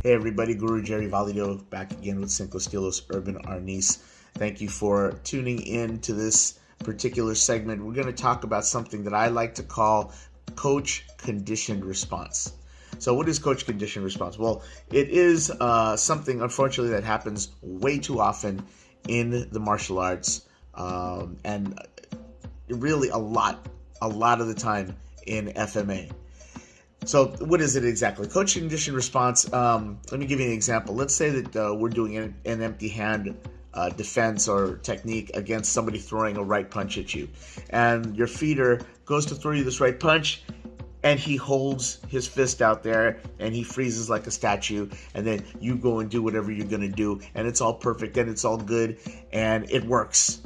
Hey everybody, Guru Jerry Valido back again with Cinco Estilos Urban Arnis. Thank you for tuning in to this particular segment. We're going to talk about something that I like to call coach conditioned response. So what is coach conditioned response? Well, it is something, unfortunately, that happens way too often in the martial arts, and really a lot of the time in FMA. So what is it exactly? Coach conditioned response, let me give you an example. Let's say that we're doing an empty hand defense or technique against somebody throwing a right punch at you. And your feeder goes to throw you this right punch, and he holds his fist out there, and he freezes like a statue, and then you go and do whatever you're going to do, and it's all perfect, and it's all good, and it works.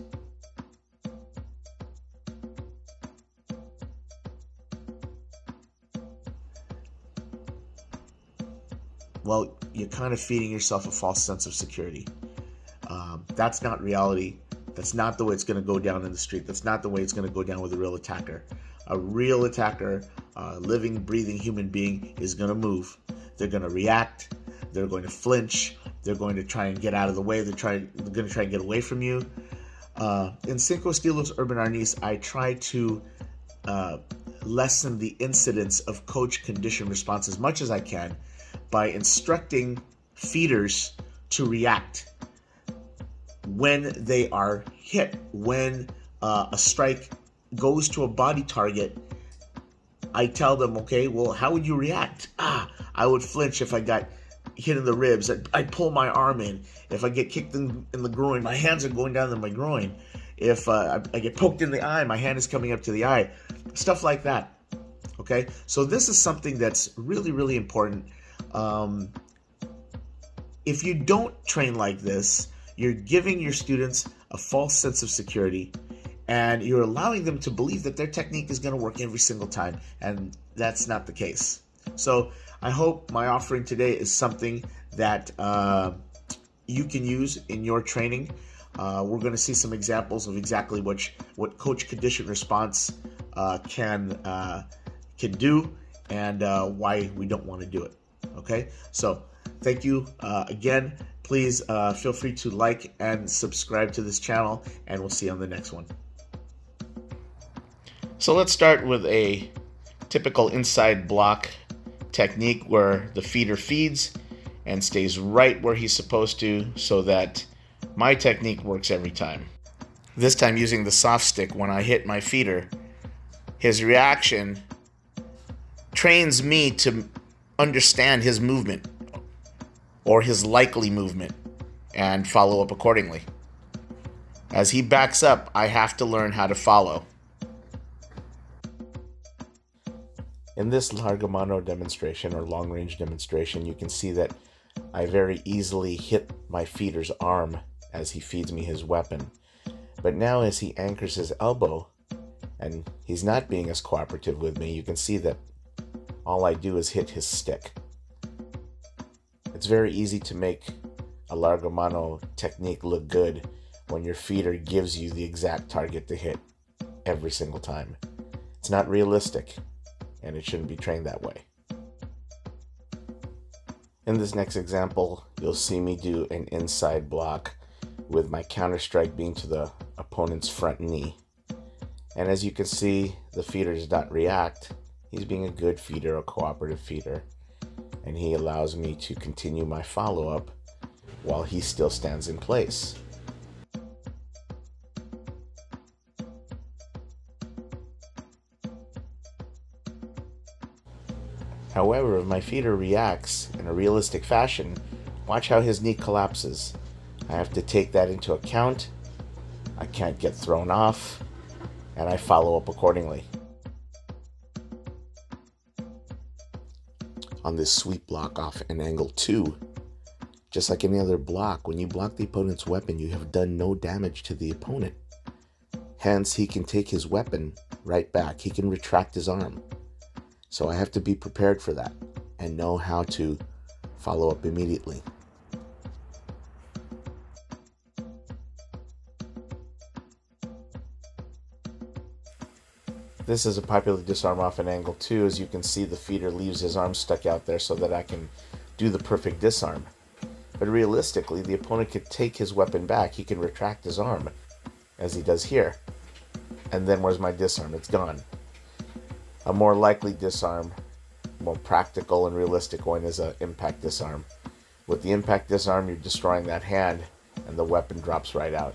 Well, you're kind of feeding yourself a false sense of security. That's not reality. That's not the way it's going to go down in the street. That's not the way it's going to go down with a real attacker. A real attacker, a living, breathing human being, is going to move. They're going to react. They're going to flinch. They're going to try and get out of the way. They're going to try and get away from you. In Cinco Estilos Urban Arnis, I try to lessen the incidence of coach conditioned response as much as I can by instructing feeders to react when they are hit. When a strike goes to a body target, I tell them, okay, well, how would you react? I would flinch if I got hit in the ribs. I'd pull my arm in. If I get kicked in the groin, my hands are going down to my groin. If I get poked in the eye, my hand is coming up to the eye. Stuff like that. Okay, so this is something that's really, really important. If you don't train like this, you're giving your students a false sense of security, and you're allowing them to believe that their technique is going to work every single time, and that's not the case. So I hope my offering today is something that you can use in your training. We're going to see some examples of exactly what coach conditioned response can do, and why we don't want to do it. Okay, so thank you again. Please feel free to like and subscribe to this channel, and we'll see you on the next one. So let's start with a typical inside block technique where the feeder feeds and stays right where he's supposed to, so that my technique works every time. This time using the soft stick, when I hit my feeder, his reaction trains me to understand his movement or his likely movement and follow up accordingly. As he backs up, I have to learn how to follow. In this largo mano demonstration or long range demonstration, you can see that I very easily hit my feeder's arm as he feeds me his weapon. But now as he anchors his elbow and he's not being as cooperative with me, you can see that all I do is hit his stick. It's very easy to make a largo mano technique look good when your feeder gives you the exact target to hit every single time. It's not realistic, and it shouldn't be trained that way. In this next example, you'll see me do an inside block with my counter strike being to the opponent's front knee. And as you can see, the feeder does not react. He's being a good feeder, a cooperative feeder, and he allows me to continue my follow-up while he still stands in place. However, if my feeder reacts in a realistic fashion, watch how his knee collapses. I have to take that into account. I can't get thrown off, and I follow up accordingly. On this sweep block off an angle 2, just like any other block, when you block the opponent's weapon, you have done no damage to the opponent. Hence, he can take his weapon right back. He can retract his arm. So I have to be prepared for that and know how to follow up immediately. This is a popular disarm off an angle 2. As you can see, the feeder leaves his arm stuck out there so that I can do the perfect disarm. But realistically, the opponent could take his weapon back. He can retract his arm, as he does here. And then where's my disarm? It's gone. A more likely disarm, more practical and realistic one, is an impact disarm. With the impact disarm, you're destroying that hand, and the weapon drops right out.